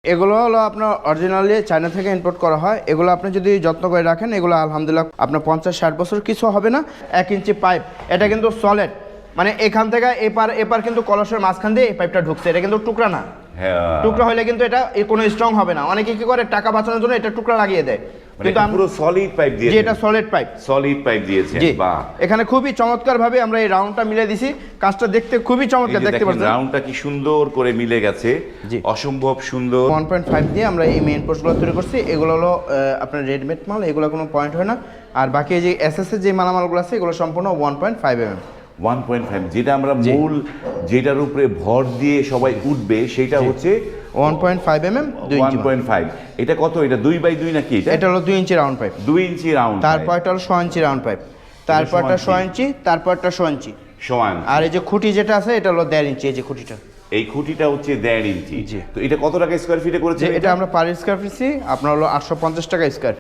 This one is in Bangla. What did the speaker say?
এগুলো হলো আপনার অরিজিনালি চায়না থেকে ইম্পোর্ট করা হয়। এগুলো আপনি যদি যত্ন করে রাখেন, এগুলো আলহামদুলিল্লাহ আপনার 50-60 বছর কিছু হবে না। 1 ইঞ্চি পাইপ, এটা কিন্তু সলিড, মানে এখান থেকে এপার কিন্তু কলসের মাঝখান দিয়ে এই পাইপটা ঢুকছে, এটা কিন্তু টুকরা না। টুকরা হলে কিন্তু এটা কোনো স্ট্রং হবে না। অনেকে কি করে টাকা বাঁচানোর জন্য এটা টুকরা লাগিয়ে দেয়, কিন্তু পুরো সলিড পাইপ দিয়েছে। এটা সলিড পাইপ দিয়েছে। বাহ, এখানে খুবই চমৎকার ভাবে আমরা এই রাউন্ডটা মিলে দিছি। কাজটা দেখতে খুবই চমৎকার, দেখতে পাচ্ছেন রাউন্ডটা কি সুন্দর করে মিলে গেছে, অসম্ভব সুন্দর। 1.5 দিয়ে আমরা এই মেইন পোস্টগুলো তৈরি করছি। এগুলো হলো আপনার রেডিমেড মাল, এগুলো কোনো পয়েন্ট হয় না। আর বাকি যে এসএস এর যে মালামালগুলো আছে এগুলো সম্পূর্ণ 1.5 mm। 1.5, যেটা আমরা মূল যেটার উপরে ভর দিয়ে সবাই উঠবে সেটা হচ্ছে 1.5 mm 2 ইঞ্চি। 1.5, এটা কত? এটা 2x2 নাকি? এটা হলো 2 ইঞ্চি রাউন্ড পাইপ। 2 ইঞ্চি রাউন্ড। তারপর এটা হলো 6 ইঞ্চি রাউন্ড পাইপ, তারপরটা 6 ইঞ্চি, তারপরটা 6 ইঞ্চি। আর এই যে খুঁটি যেটা আছে এটা হলো 1.5 ইঞ্চি। এই যে খুঁটিটা, এই খুঁটিটা হচ্ছে 1.5 ইঞ্চি। তো এটা কত টাকা স্কয়ার ফিটে করেছে? এটা আমরা পার স্কয়ার ফিট আপনার হলো 850 টাকা স্কয়ার।